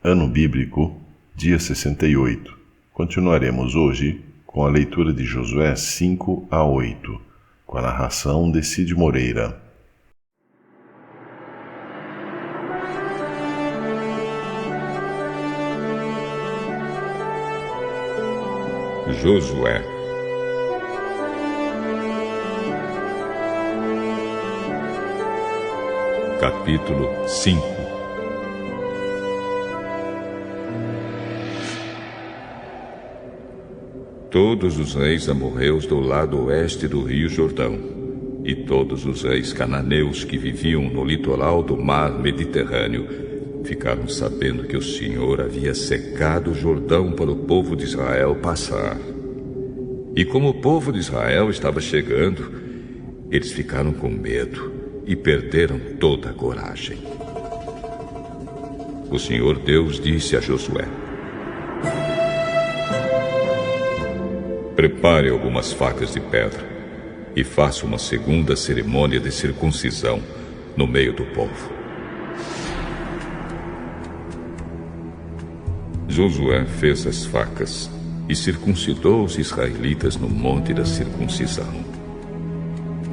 Ano Bíblico, dia 68. Continuaremos hoje com a leitura de Josué 5 a 8, com a narração de Cid Moreira. Josué. Capítulo 5. Todos os reis amorreus do lado oeste do rio Jordão e todos os reis cananeus que viviam no litoral do mar Mediterrâneo ficaram sabendo que o Senhor havia secado o Jordão para o povo de Israel passar. E como o povo de Israel estava chegando, eles ficaram com medo e perderam toda a coragem. O Senhor Deus disse a Josué: prepare algumas facas de pedra e faça uma segunda cerimônia de circuncisão no meio do povo. Josué fez as facas e circuncidou os israelitas no monte da circuncisão.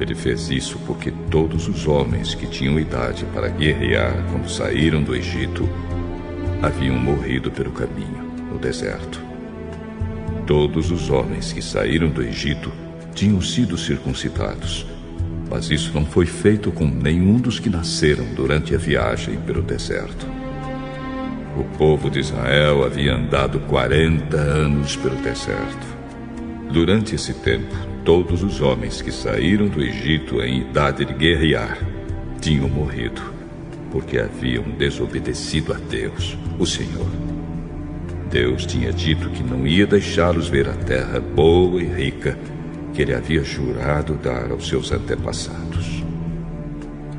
Ele fez isso porque todos os homens que tinham idade para guerrear quando saíram do Egito haviam morrido pelo caminho, no deserto. Todos os homens que saíram do Egito tinham sido circuncidados, mas isso não foi feito com nenhum dos que nasceram durante a viagem pelo deserto. O povo de Israel havia andado 40 anos pelo deserto. Durante esse tempo, todos os homens que saíram do Egito em idade de guerrear tinham morrido, porque haviam desobedecido a Deus, o Senhor. Deus tinha dito que não ia deixá-los ver a terra boa e rica que ele havia jurado dar aos seus antepassados.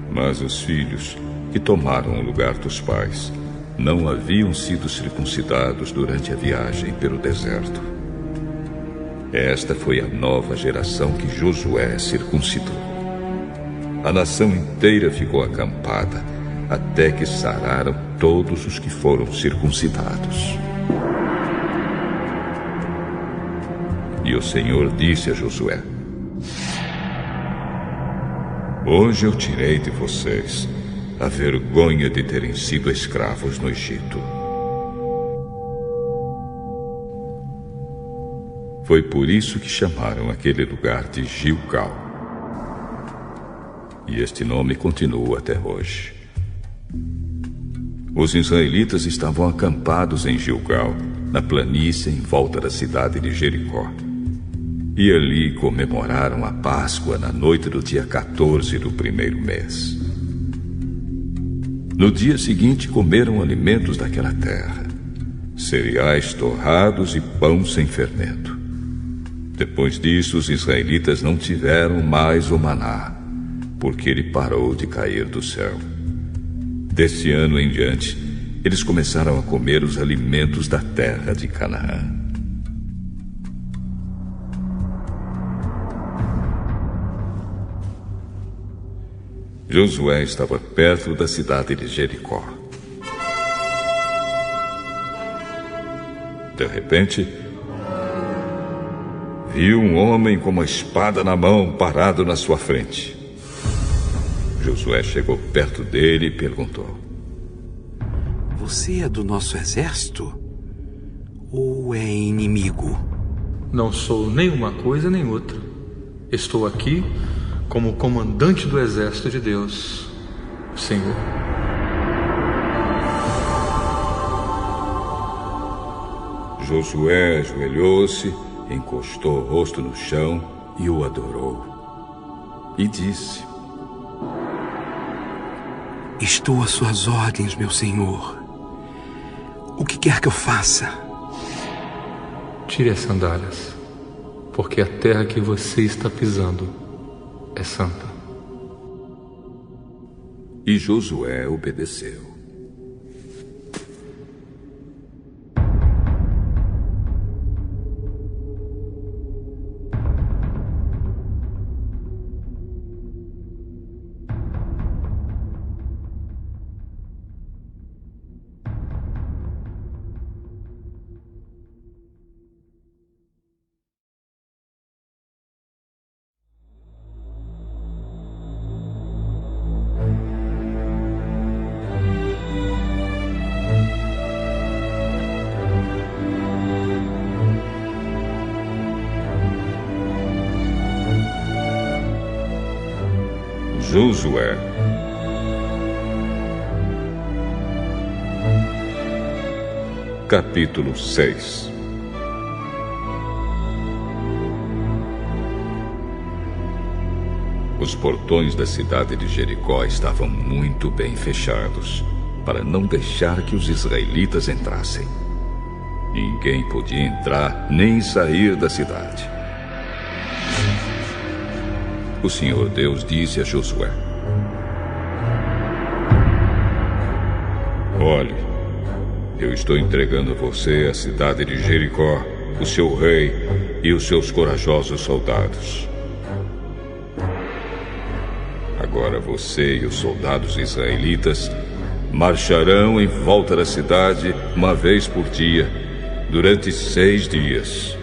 Mas os filhos que tomaram o lugar dos pais não haviam sido circuncidados durante a viagem pelo deserto. Esta foi a nova geração que Josué circuncidou. A nação inteira ficou acampada até que sararam todos os que foram circuncidados. E o Senhor disse a Josué: hoje eu tirei de vocês a vergonha de terem sido escravos no Egito. Foi por isso que chamaram aquele lugar de Gilgal. E este nome continua até hoje. Os israelitas estavam acampados em Gilgal, na planície em volta da cidade de Jericó. E ali comemoraram a Páscoa na noite do dia 14 do primeiro mês. No dia seguinte comeram alimentos daquela terra, cereais torrados e pão sem fermento. Depois disso, os israelitas não tiveram mais o maná, porque ele parou de cair do céu. Desse ano em diante, eles começaram a comer os alimentos da terra de Canaã. Josué estava perto da cidade de Jericó. De repente, viu um homem com uma espada na mão parado na sua frente. Josué chegou perto dele e perguntou: você é do nosso exército? Ou é inimigo? Não sou nem uma coisa nem outra. Estou aqui como comandante do exército de Deus, o Senhor. Josué ajoelhou-se, encostou o rosto no chão e o adorou. E disse: estou às suas ordens, meu senhor. O que quer que eu faça? Tire as sandálias, porque a terra que você está pisando é santa. E Josué obedeceu. Josué. Capítulo 6. Os portões da cidade de Jericó estavam muito bem fechados, para não deixar que os israelitas entrassem. Ninguém podia entrar nem sair da cidade. O Senhor Deus disse a Josué: olhe, eu estou entregando a você a cidade de Jericó, o seu rei e os seus corajosos soldados. Agora você e os soldados israelitas marcharão em volta da cidade uma vez por dia, durante 6 dias.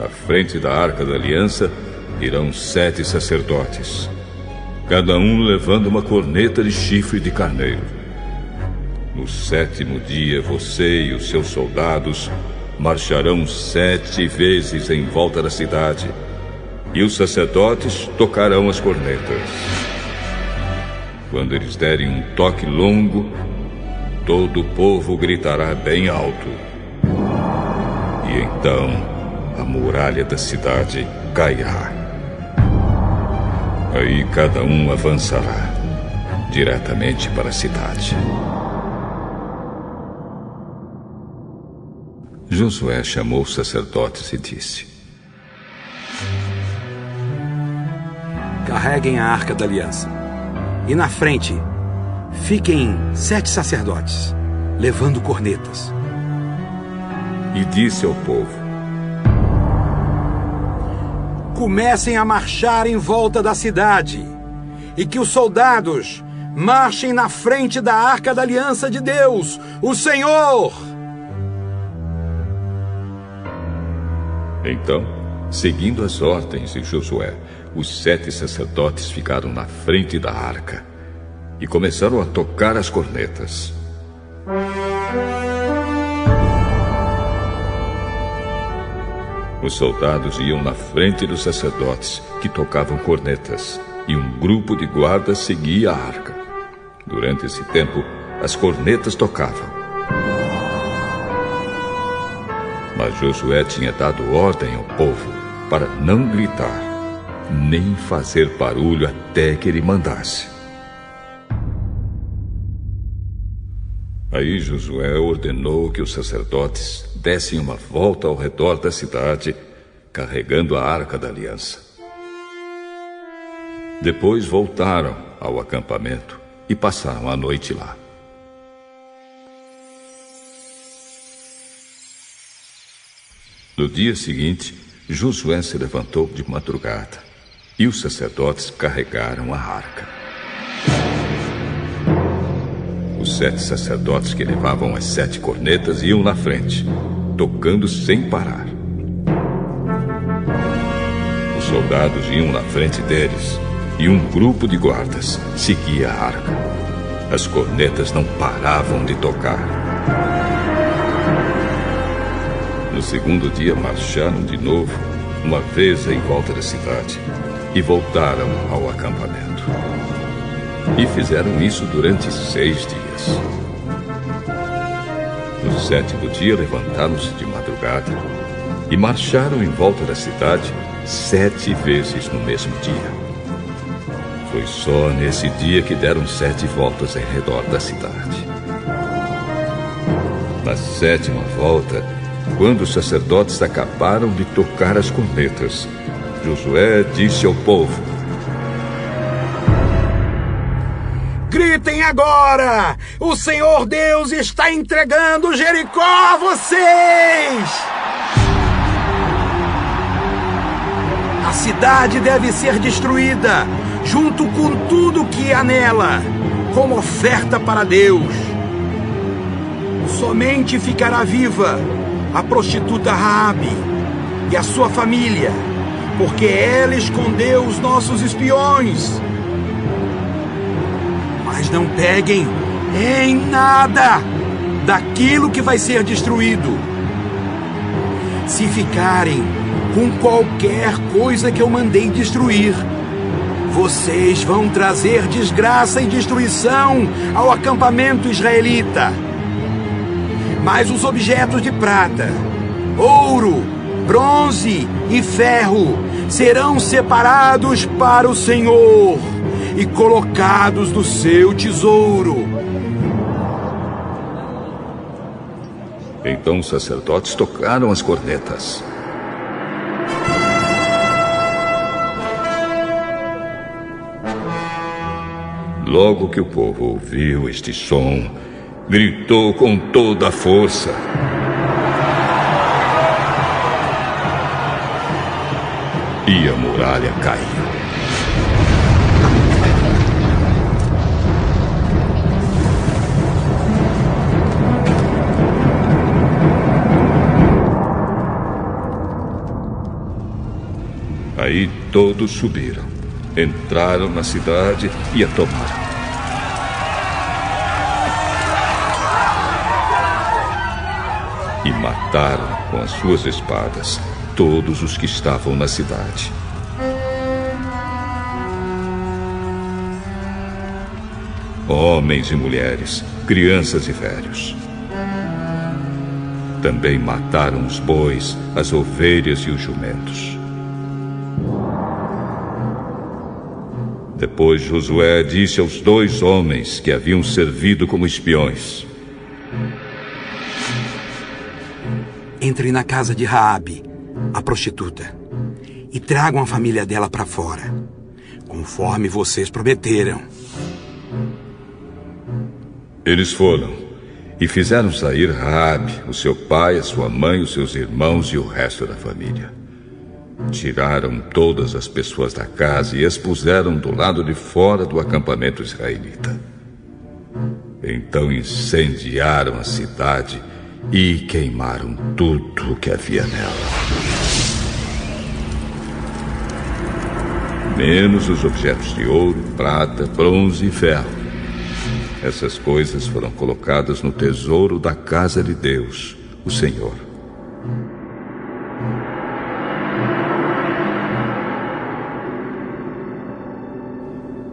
À frente da Arca da Aliança irão 7 sacerdotes, cada um levando uma corneta de chifre de carneiro. No 7º dia, você e os seus soldados marcharão 7 vezes em volta da cidade, e os sacerdotes tocarão as cornetas. Quando eles derem um toque longo, todo o povo gritará bem alto. E então a muralha da cidade cairá. Aí cada um avançará diretamente para a cidade. Josué chamou os sacerdotes e disse: carreguem a Arca da Aliança. E na frente, fiquem 7 sacerdotes, levando cornetas. E disse ao povo: comecem a marchar em volta da cidade, e que os soldados marchem na frente da Arca da Aliança de Deus, o Senhor. Então, seguindo as ordens de Josué, os 7 sacerdotes ficaram na frente da arca e começaram a tocar as cornetas. Os soldados iam na frente dos sacerdotes, que tocavam cornetas, e um grupo de guardas seguia a arca. Durante esse tempo, as cornetas tocavam. Mas Josué tinha dado ordem ao povo para não gritar, nem fazer barulho até que ele mandasse. Aí Josué ordenou que os sacerdotes dessem uma volta ao redor da cidade, carregando a Arca da Aliança. Depois voltaram ao acampamento e passaram a noite lá. No dia seguinte, Josué se levantou de madrugada e os sacerdotes carregaram a arca. Os 7 sacerdotes que levavam as 7 cornetas iam na frente, tocando sem parar. Os soldados iam na frente deles e um grupo de guardas seguia a arca. As cornetas não paravam de tocar. No 2º dia marcharam de novo, uma vez em volta da cidade, e voltaram ao acampamento. E fizeram isso durante 6 dias. No 7º dia levantaram-se de madrugada e marcharam em volta da cidade 7 vezes no mesmo dia. Foi só nesse dia que deram 7 voltas em redor da cidade. Na 7ª volta, quando os sacerdotes acabaram de tocar as cornetas, Josué disse ao povo: gritem agora! O Senhor Deus está entregando Jericó a vocês! A cidade deve ser destruída, junto com tudo que há nela, como oferta para Deus. Somente ficará viva a prostituta Raabe e a sua família, porque ela escondeu os nossos espiões. Mas não peguem em nada daquilo que vai ser destruído. Se ficarem com qualquer coisa que eu mandei destruir, Vocês vão trazer desgraça e destruição ao acampamento israelita. Mas os objetos de prata, ouro, bronze e ferro serão separados para o Senhor e colocados no seu tesouro. Então os sacerdotes tocaram as cornetas. Logo que o povo ouviu este som, gritou com toda a força. E a muralha caiu. Aí todos subiram, entraram na cidade e a tomaram. E mataram com as suas espadas todos os que estavam na cidade. Homens e mulheres, crianças e velhos. Também mataram os bois, as ovelhas e os jumentos. Depois Josué disse aos 2 homens que haviam servido como espiões: Entrem na casa de Raabe, a prostituta, e tragam a família dela para fora, conforme vocês prometeram. Eles foram e fizeram sair Raabe, o seu pai, a sua mãe, os seus irmãos e o resto da família. Tiraram todas as pessoas da casa e as puseram do lado de fora do acampamento israelita. Então incendiaram a cidade e queimaram tudo o que havia nela, menos os objetos de ouro, prata, bronze e ferro. Essas coisas foram colocadas no tesouro da casa de Deus, o Senhor.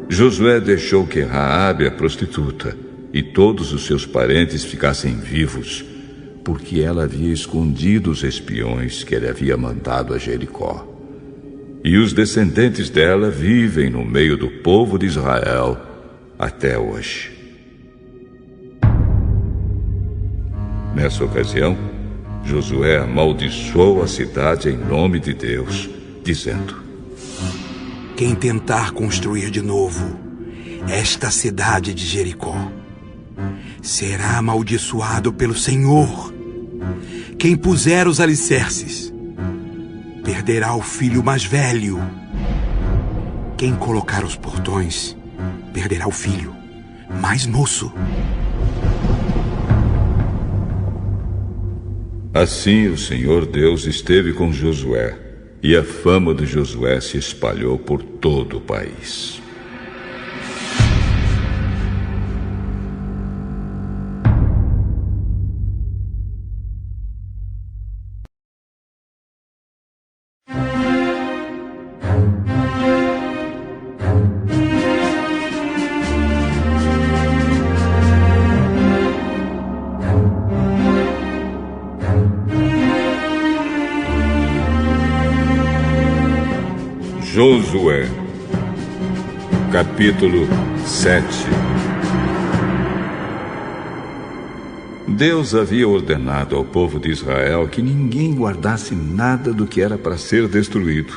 Josué deixou que Raabe, a prostituta, e todos os seus parentes ficassem vivos, porque ela havia escondido os espiões que ele havia mandado a Jericó. E os descendentes dela vivem no meio do povo de Israel até hoje. Nessa ocasião, Josué amaldiçoou a cidade em nome de Deus, dizendo: Quem tentar construir de novo esta cidade de Jericó será amaldiçoado pelo Senhor. Quem puser os alicerces perderá o filho mais velho. Quem colocar os portões perderá o filho mais moço. Assim o Senhor Deus esteve com Josué, e a fama de Josué se espalhou por todo o país. Josué, capítulo 7. Deus havia ordenado ao povo de Israel que ninguém guardasse nada do que era para ser destruído,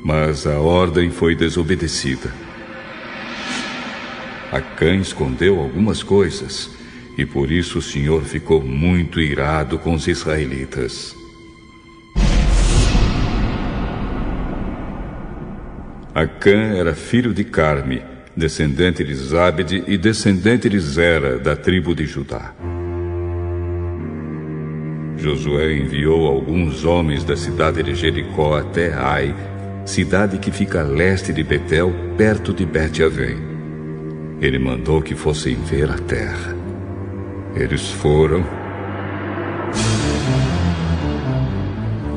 mas a ordem foi desobedecida. Acã escondeu algumas coisas, e por isso o Senhor ficou muito irado com os israelitas. Acã era filho de Carme, descendente de Zabde e descendente de Zera, da tribo de Judá. Josué enviou alguns homens da cidade de Jericó até Ai, cidade que fica a leste de Betel, perto de Bet-Avém. Ele mandou que fossem ver a terra. Eles foram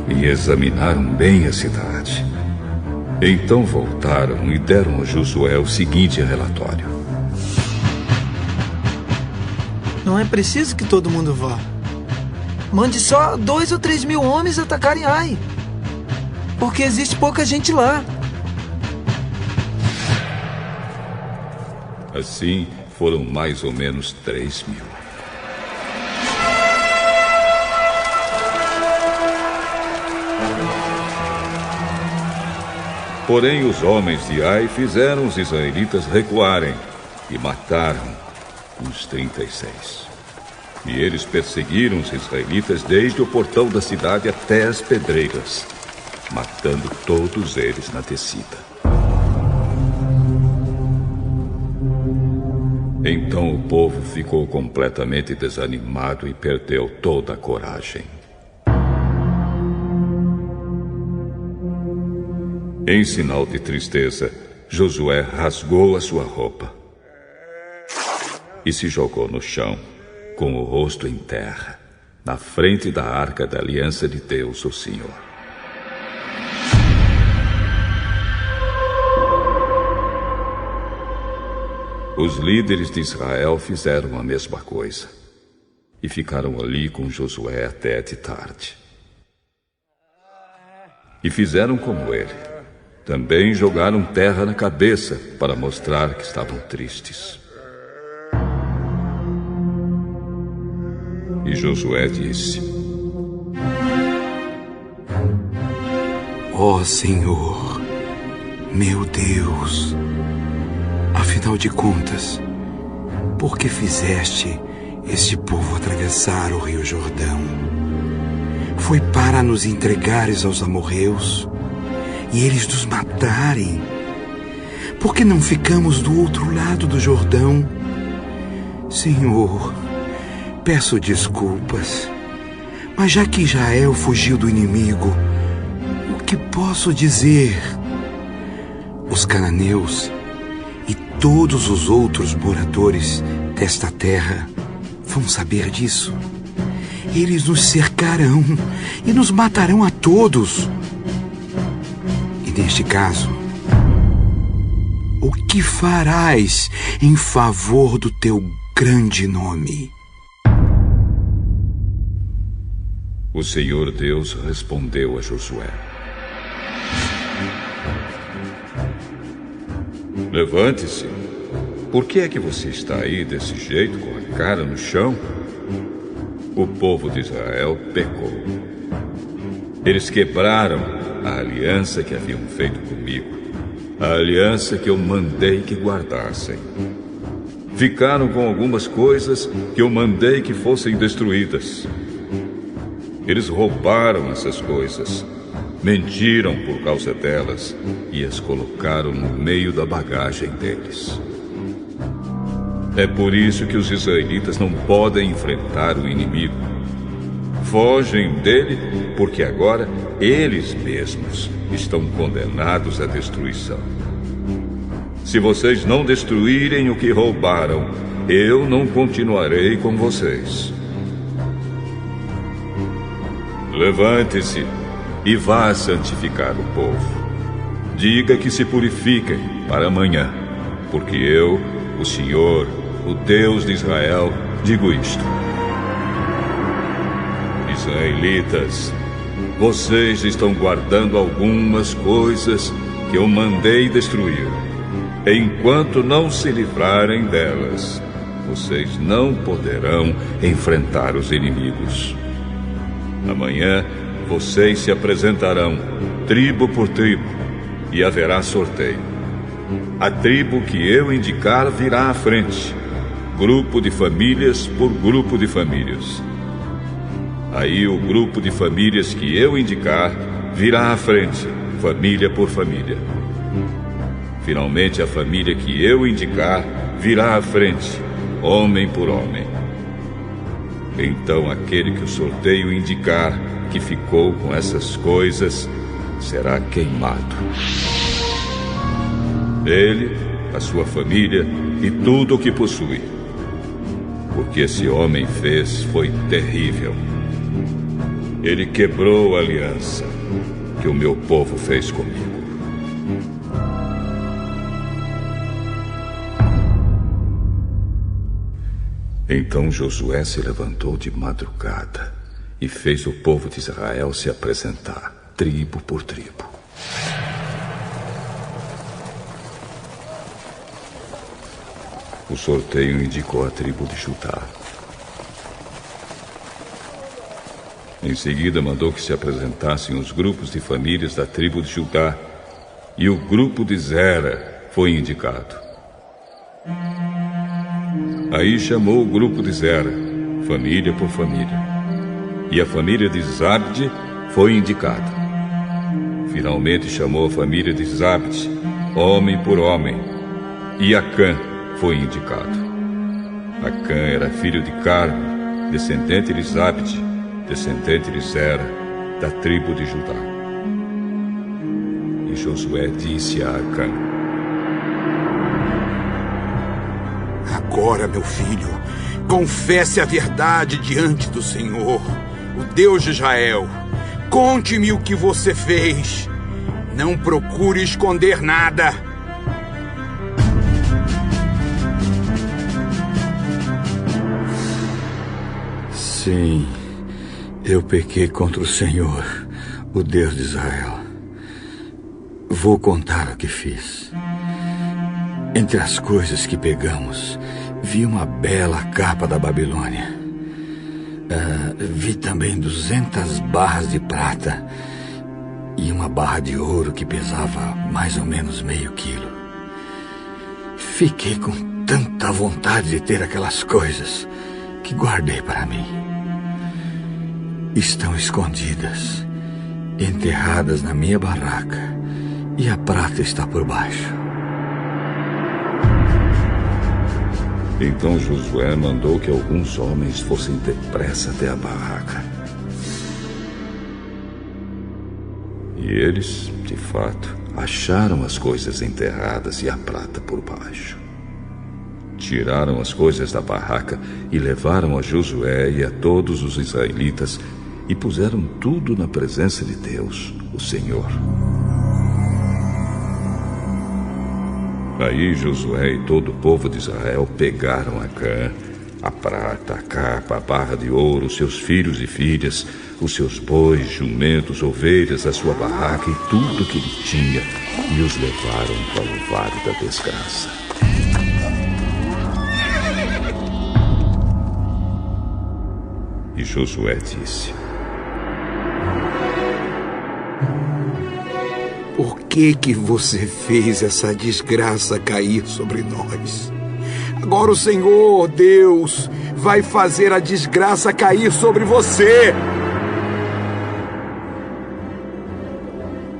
e examinaram bem a cidade. Então voltaram e deram a Josué o seguinte relatório: Não é preciso que todo mundo vá. Mande só 2 ou 3 mil homens atacarem Ai, porque existe pouca gente lá. Assim, foram mais ou menos 3 mil. Porém, os homens de Ai fizeram os israelitas recuarem e mataram os 36. E eles perseguiram os israelitas desde o portão da cidade até as pedreiras, matando todos eles na descida. Então o povo ficou completamente desanimado e perdeu toda a coragem. Em sinal de tristeza, Josué rasgou a sua roupa e se jogou no chão, com o rosto em terra, na frente da arca da aliança de Deus, o Senhor. Os líderes de Israel fizeram a mesma coisa e ficaram ali com Josué até de tarde. E fizeram como ele. Também jogaram terra na cabeça para mostrar que estavam tristes. E Josué disse: Ó Senhor, meu Deus, afinal de contas, por que fizeste este povo atravessar o Rio Jordão? Foi para nos entregares aos amorreus e eles nos matarem? Por que não ficamos do outro lado do Jordão? Senhor, peço desculpas, mas já que Israel fugiu do inimigo, o que posso dizer? Os cananeus e todos os outros moradores desta terra vão saber disso. Eles nos cercarão e nos matarão a todos. E neste caso, o que farás em favor do teu grande nome? O Senhor Deus respondeu a Josué: Levante-se. Por que é que você está aí desse jeito, com a cara no chão? O povo de Israel pecou. Eles quebraram a aliança que haviam feito comigo, a aliança que eu mandei que guardassem. Ficaram com algumas coisas que eu mandei que fossem destruídas. Eles roubaram essas coisas, mentiram por causa delas e as colocaram no meio da bagagem deles. É por isso que os israelitas não podem enfrentar o inimigo. Fogem dele porque agora eles mesmos estão condenados à destruição. Se vocês não destruírem o que roubaram, eu não continuarei com vocês. Levante-se e vá santificar o povo. Diga que se purifiquem para amanhã, porque eu, o Senhor, o Deus de Israel, digo isto. Israelitas, vocês estão guardando algumas coisas que eu mandei destruir. Enquanto não se livrarem delas, vocês não poderão enfrentar os inimigos. Amanhã, vocês se apresentarão, tribo por tribo, e haverá sorteio. A tribo que eu indicar virá à frente, grupo de famílias por grupo de famílias. Aí o grupo de famílias que eu indicar virá à frente, família por família. Finalmente a família que eu indicar virá à frente, homem por homem. Então aquele que o sorteio indicar que ficou com essas coisas será queimado. Ele, a sua família e tudo o que possui. O que esse homem fez foi terrível. Ele quebrou a aliança que o meu povo fez comigo. Então Josué se levantou de madrugada e fez o povo de Israel se apresentar, tribo por tribo. O sorteio indicou a tribo de Judá. Em seguida, mandou que se apresentassem os grupos de famílias da tribo de Judá, e o grupo de Zera foi indicado. Aí chamou o grupo de Zera, família por família, e a família de Zabde foi indicada. Finalmente chamou a família de Zabde, homem por homem, e Acã foi indicado. Acã era filho de Carme, descendente de Zabde, descendente de Zera, da tribo de Judá. E Josué disse a Acã: Agora, meu filho, confesse a verdade diante do Senhor, o Deus de Israel. Conte-me o que você fez. Não procure esconder nada. Sim, eu pequei contra o Senhor, o Deus de Israel. Vou contar o que fiz. Entre as coisas que pegamos, vi uma bela capa da Babilônia. Vi também 200 barras de prata e uma barra de ouro que pesava mais ou menos meio quilo. Fiquei com tanta vontade de ter aquelas coisas que guardei para mim. Estão escondidas, enterradas na minha barraca, e a prata está por baixo. Então Josué mandou que alguns homens fossem depressa até a barraca. E eles, de fato, acharam as coisas enterradas e a prata por baixo. Tiraram as coisas da barraca e levaram a Josué e a todos os israelitas e puseram tudo na presença de Deus, o Senhor. Aí Josué e todo o povo de Israel pegaram Acã, a prata, a capa, a barra de ouro, seus filhos e filhas, os seus bois, jumentos, ovelhas, a sua barraca e tudo que ele tinha, e os levaram para o vale da desgraça. E Josué disse: Por que você fez essa desgraça cair sobre nós? Agora o Senhor, Deus, vai fazer a desgraça cair sobre você.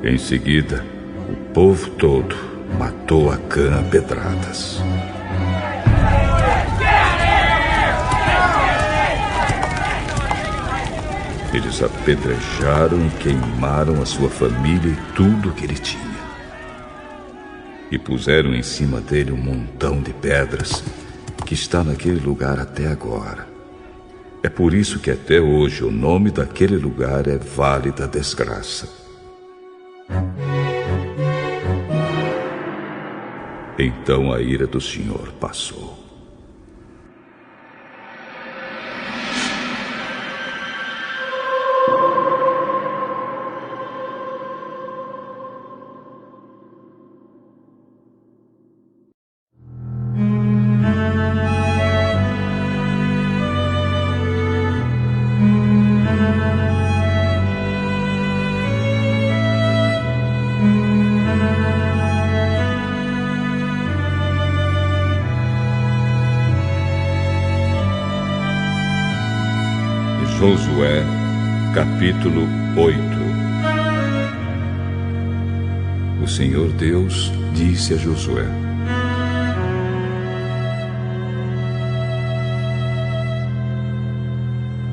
Em seguida, o povo todo matou Acã a pedradas. Eles apedrejaram e queimaram a sua família e tudo o que ele tinha. E puseram em cima dele um montão de pedras que está naquele lugar até agora. É por isso que até hoje o nome daquele lugar é Vale da Desgraça. Então a ira do Senhor passou. Josué, capítulo 8. O Senhor Deus disse a Josué: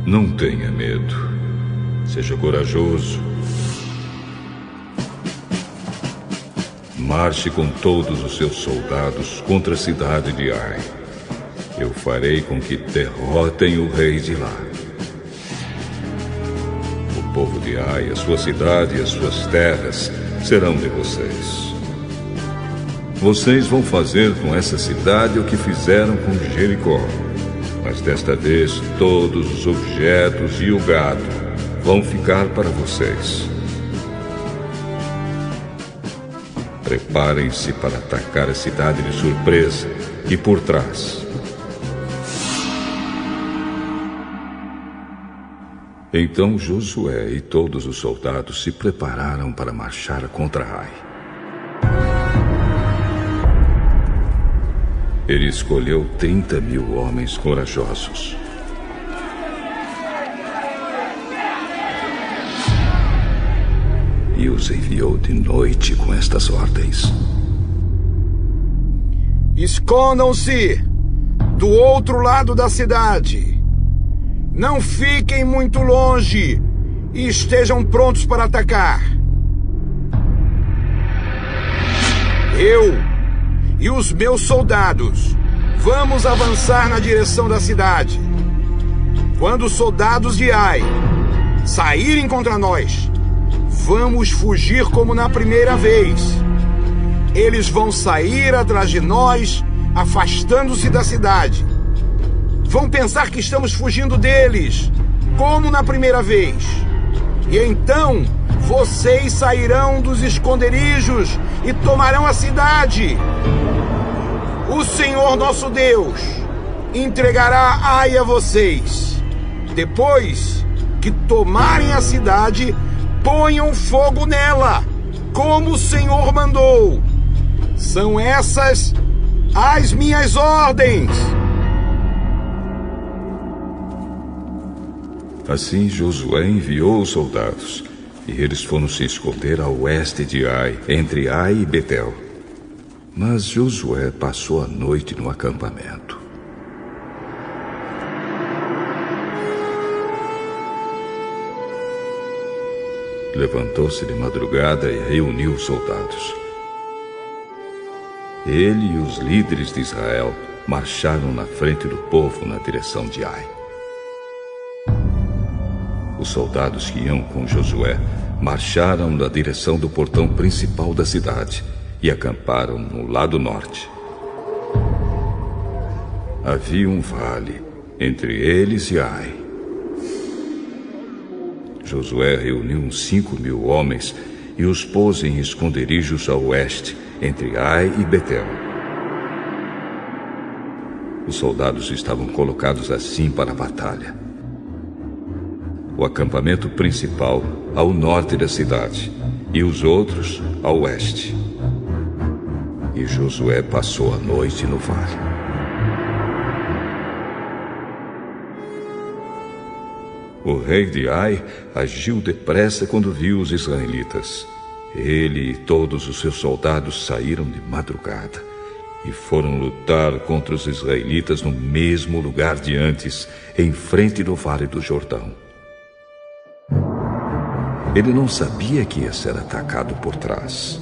Não tenha medo, seja corajoso. Marche com todos os seus soldados contra a cidade de Ai. Eu farei com que derrotem o rei de lá. O povo de Ai, a sua cidade e as suas terras serão de vocês. Vocês vão fazer com essa cidade o que fizeram com Jericó. Mas desta vez, todos os objetos e o gado vão ficar para vocês. Preparem-se para atacar a cidade de surpresa e por trás. Então Josué e todos os soldados se prepararam para marchar contra Ai. Ele escolheu 30.000 homens corajosos. E os enviou de noite com estas ordens: escondam-se do outro lado da cidade. Não fiquem muito longe e estejam prontos para atacar. Eu e os meus soldados vamos avançar na direção da cidade. Quando os soldados de Ai saírem contra nós, vamos fugir como na primeira vez. Eles vão sair atrás de nós, afastando-se da cidade. Vão pensar que estamos fugindo deles, como na primeira vez. E então vocês sairão dos esconderijos e tomarão a cidade. O Senhor nosso Deus entregará Ai a vocês. Depois que tomarem a cidade, ponham fogo nela, como o Senhor mandou. São essas as minhas ordens. Assim Josué enviou os soldados, e eles foram se esconder a oeste de Ai, entre Ai e Betel. Mas Josué passou a noite no acampamento. Levantou-se de madrugada e reuniu os soldados. Ele e os líderes de Israel marcharam na frente do povo na direção de Ai. Os soldados que iam com Josué marcharam na direção do portão principal da cidade e acamparam no lado norte. Havia um vale entre eles e Ai. Josué reuniu uns 5.000 homens e os pôs em esconderijos a oeste, entre Ai e Betel. Os soldados estavam colocados assim para a batalha. O acampamento principal ao norte da cidade e os outros a oeste. E Josué passou a noite no vale. O rei de Ai agiu depressa quando viu os israelitas. Ele e todos os seus soldados saíram de madrugada e foram lutar contra os israelitas no mesmo lugar de antes, em frente do Vale do Jordão. Ele não sabia que ia ser atacado por trás.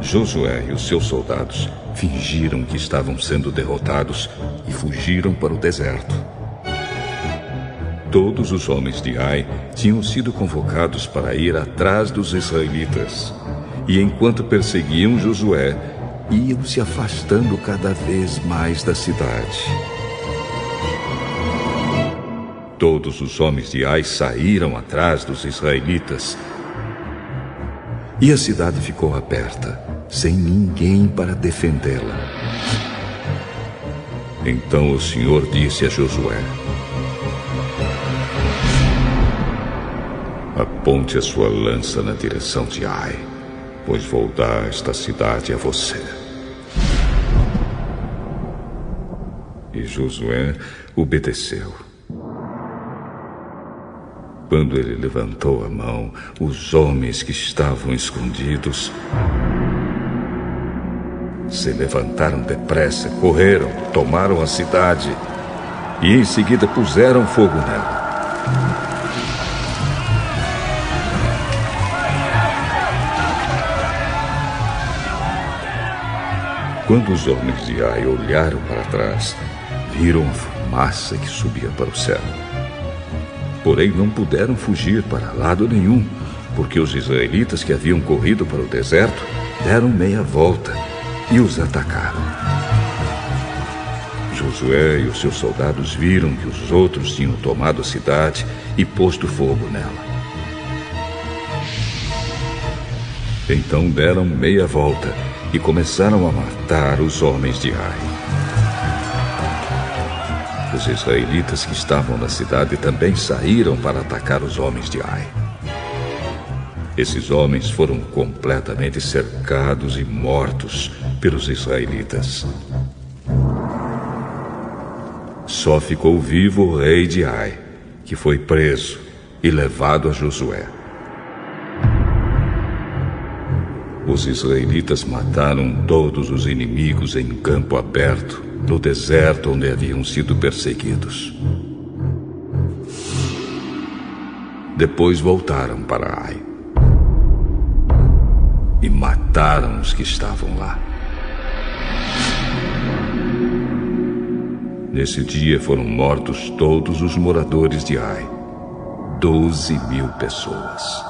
Josué e os seus soldados fingiram que estavam sendo derrotados e fugiram para o deserto. Todos os homens de Ai tinham sido convocados para ir atrás dos israelitas. E enquanto perseguiam Josué, iam se afastando cada vez mais da cidade. Todos os homens de Ai saíram atrás dos israelitas. E a cidade ficou aberta, sem ninguém para defendê-la. Então o Senhor disse a Josué: aponte a sua lança na direção de Ai, pois vou dar esta cidade a você. E Josué obedeceu. Quando ele levantou a mão, os homens que estavam escondidos se levantaram depressa, correram, tomaram a cidade e em seguida puseram fogo nela. Quando os homens de Ai olharam para trás, viram a fumaça que subia para o céu. Porém, não puderam fugir para lado nenhum, porque os israelitas que haviam corrido para o deserto deram meia volta e os atacaram. Josué e os seus soldados viram que os outros tinham tomado a cidade e posto fogo nela. Então deram meia volta e começaram a matar os homens de Ai. Os israelitas que estavam na cidade também saíram para atacar os homens de Ai. Esses homens foram completamente cercados e mortos pelos israelitas. Só ficou vivo o rei de Ai, que foi preso e levado a Josué. Os israelitas mataram todos os inimigos em campo aberto, no deserto onde haviam sido perseguidos. Depois voltaram para Ai e mataram os que estavam lá. Nesse dia foram mortos todos os moradores de Ai, 12.000 pessoas.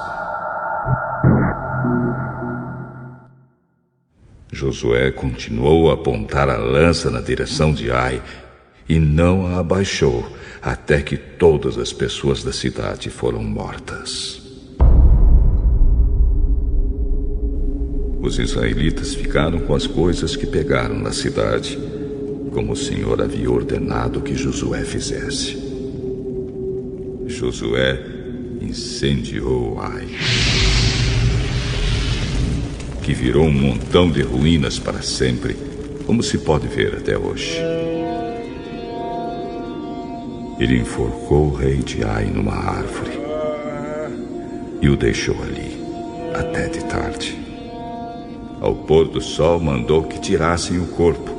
Josué continuou a apontar a lança na direção de Ai e não a abaixou até que todas as pessoas da cidade foram mortas. Os israelitas ficaram com as coisas que pegaram na cidade, como o Senhor havia ordenado que Josué fizesse. Josué incendiou Ai, que virou um montão de ruínas para sempre, como se pode ver até hoje. Ele enforcou o rei de Ai numa árvore e o deixou ali até de tarde. Ao pôr do sol, mandou que tirassem o corpo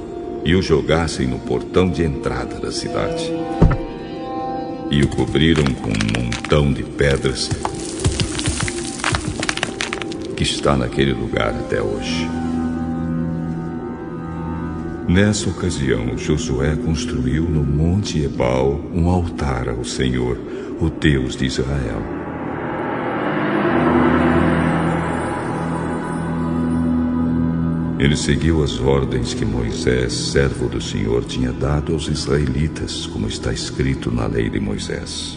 e o jogassem no portão de entrada da cidade. E o cobriram com um montão de pedras que está naquele lugar até hoje. Nessa ocasião, Josué construiu no Monte Ebal um altar ao Senhor, o Deus de Israel. Ele seguiu as ordens que Moisés, servo do Senhor, tinha dado aos israelitas, como está escrito na lei de Moisés.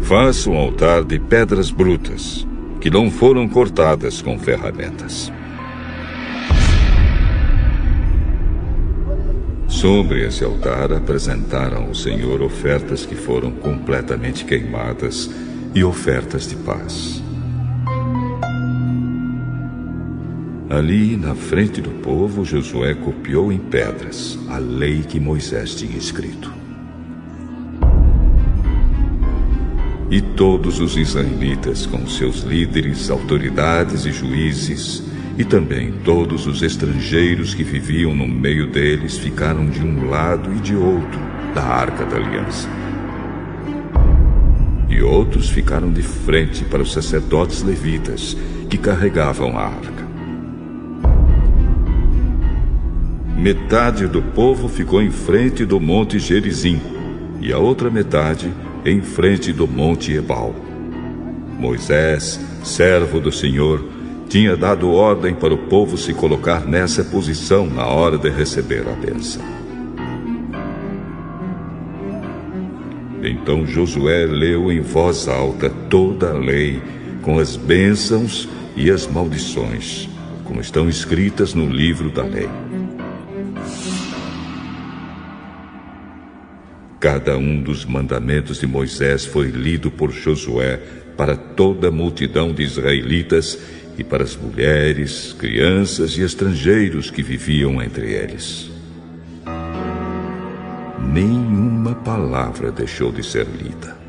Faça um altar de pedras brutas, que não foram cortadas com ferramentas. Sobre esse altar apresentaram ao Senhor ofertas que foram completamente queimadas e ofertas de paz. Ali, na frente do povo, Josué copiou em pedras a lei que Moisés tinha escrito. E todos os israelitas, com seus líderes, autoridades e juízes, e também todos os estrangeiros que viviam no meio deles, ficaram de um lado e de outro da Arca da Aliança. E outros ficaram de frente para os sacerdotes levitas, que carregavam a arca. Metade do povo ficou em frente do Monte Gerizim, e a outra metade em frente do Monte Ebal. Moisés, servo do Senhor, tinha dado ordem para o povo se colocar nessa posição na hora de receber a bênção. Então Josué leu em voz alta toda a lei, com as bênçãos e as maldições, como estão escritas no livro da lei. Cada um dos mandamentos de Moisés foi lido por Josué para toda a multidão de israelitas e para as mulheres, crianças e estrangeiros que viviam entre eles. Nenhuma palavra deixou de ser lida.